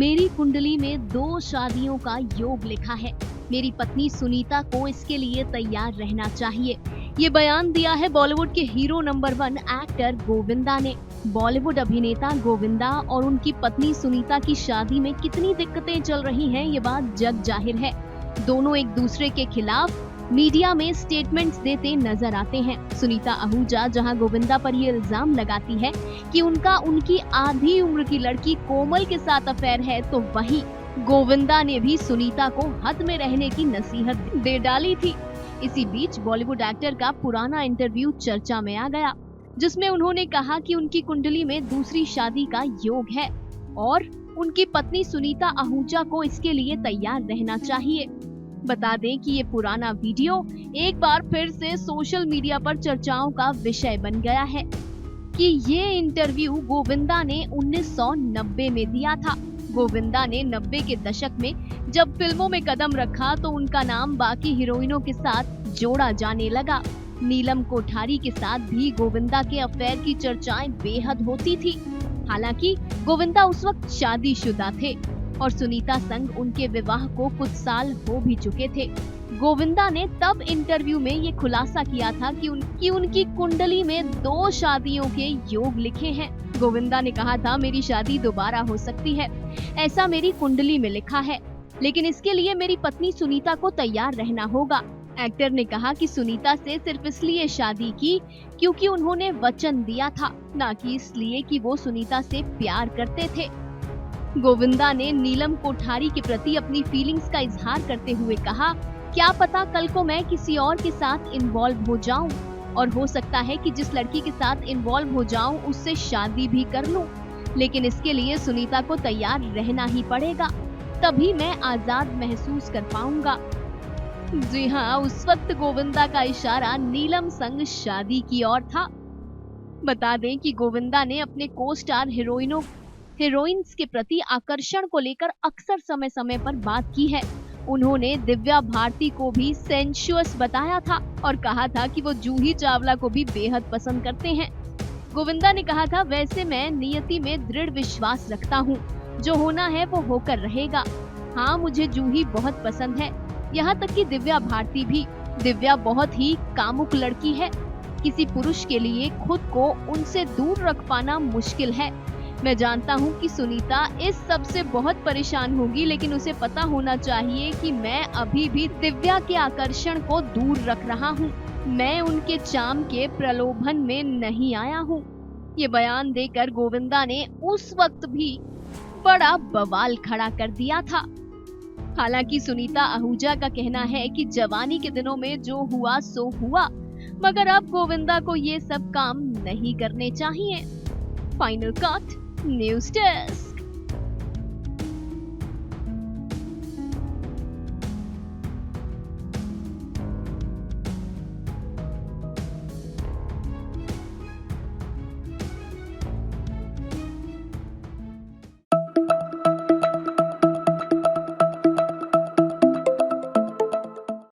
मेरी कुंडली में 2 शादियों का योग लिखा है। मेरी पत्नी सुनीता को इसके लिए तैयार रहना चाहिए। ये बयान दिया है बॉलीवुड के हीरो नंबर 1 एक्टर गोविंदा ने। बॉलीवुड अभिनेता गोविंदा और उनकी पत्नी सुनीता की शादी में कितनी दिक्कतें चल रही हैं, ये बात जग जाहिर है। दोनों एक दूसरे के खिलाफ मीडिया में स्टेटमेंट्स देते नजर आते हैं। सुनीता आहूजा जहां गोविंदा पर ये इल्जाम लगाती है कि उनका उनकी आधी उम्र की लड़की कोमल के साथ अफेयर है, तो वहीं गोविंदा ने भी सुनीता को हद में रहने की नसीहत दे डाली थी। इसी बीच बॉलीवुड एक्टर का पुराना इंटरव्यू चर्चा में आ गया, जिसमें उन्होंने कहा कि उनकी कुंडली में दूसरी शादी का योग है और उनकी पत्नी सुनीता आहूजा को इसके लिए तैयार रहना चाहिए। बता दें कि ये पुराना वीडियो एक बार फिर से सोशल मीडिया पर चर्चाओं का विषय बन गया है कि ये इंटरव्यू गोविंदा ने 1990 में दिया था। गोविंदा ने 90 के दशक में जब फिल्मों में कदम रखा तो उनका नाम बाकी हीरोइनों के साथ जोड़ा जाने लगा। नीलम कोठारी के साथ भी गोविंदा के अफेयर की चर्चाएं बेहद होती थी। हालांकि गोविंदा उस वक्त शादीशुदा थे और सुनीता संग उनके विवाह को कुछ साल हो भी चुके थे। गोविंदा ने तब इंटरव्यू में ये खुलासा किया था कि उनकी कुंडली में 2 शादियों के योग लिखे हैं। गोविंदा ने कहा था, मेरी शादी दोबारा हो सकती है, ऐसा मेरी कुंडली में लिखा है, लेकिन इसके लिए मेरी पत्नी सुनीता को तैयार रहना होगा। एक्टर ने कहा कि सुनीता से सिर्फ इसलिए शादी की क्योंकि उन्होंने वचन दिया था, न कि इसलिए कि वो सुनीता से प्यार करते थे। गोविंदा ने नीलम कोठारी के प्रति अपनी फीलिंग्स का इजहार करते हुए कहा, क्या पता कल को मैं किसी और के साथ इन्वॉल्व हो जाऊं और हो सकता है कि जिस लड़की के साथ इन्वॉल्व हो जाऊं उससे शादी भी कर लूं, लेकिन इसके लिए सुनीता को तैयार रहना ही पड़ेगा, तभी मैं आजाद महसूस कर पाऊंगा। जी हाँ, उस वक्त गोविंदा का इशारा नीलम संग शादी की ओर था। बता दें कि गोविंदा ने अपने को स्टार हीरोइंस के प्रति आकर्षण को लेकर अक्सर समय समय पर बात की है। उन्होंने दिव्या भारती को भी सेंशुअस बताया था और कहा था कि वो जूही चावला को भी बेहद पसंद करते हैं। गोविंदा ने कहा था, वैसे मैं नियति में दृढ़ विश्वास रखता हूँ, जो होना है वो होकर रहेगा। हाँ, मुझे जूही बहुत पसंद है, यहाँ तक कि दिव्या भारती भी। दिव्या बहुत ही कामुक लड़की है, किसी पुरुष के लिए खुद को उनसे दूर रख पाना मुश्किल है। मैं जानता हूँ कि सुनीता इस सब से बहुत परेशान होगी, लेकिन उसे पता होना चाहिए कि मैं अभी भी दिव्या के आकर्षण को दूर रख रहा हूँ। मैं उनके चार्म के प्रलोभन में नहीं आया हूँ। ये बयान देकर गोविंदा ने उस वक्त भी बड़ा बवाल खड़ा कर दिया था। हालांकि सुनीता आहूजा का कहना है कि जवानी के दिनों में जो हुआ सो हुआ, मगर अब गोविंदा को ये सब काम नहीं करने चाहिए। Final cut news desk.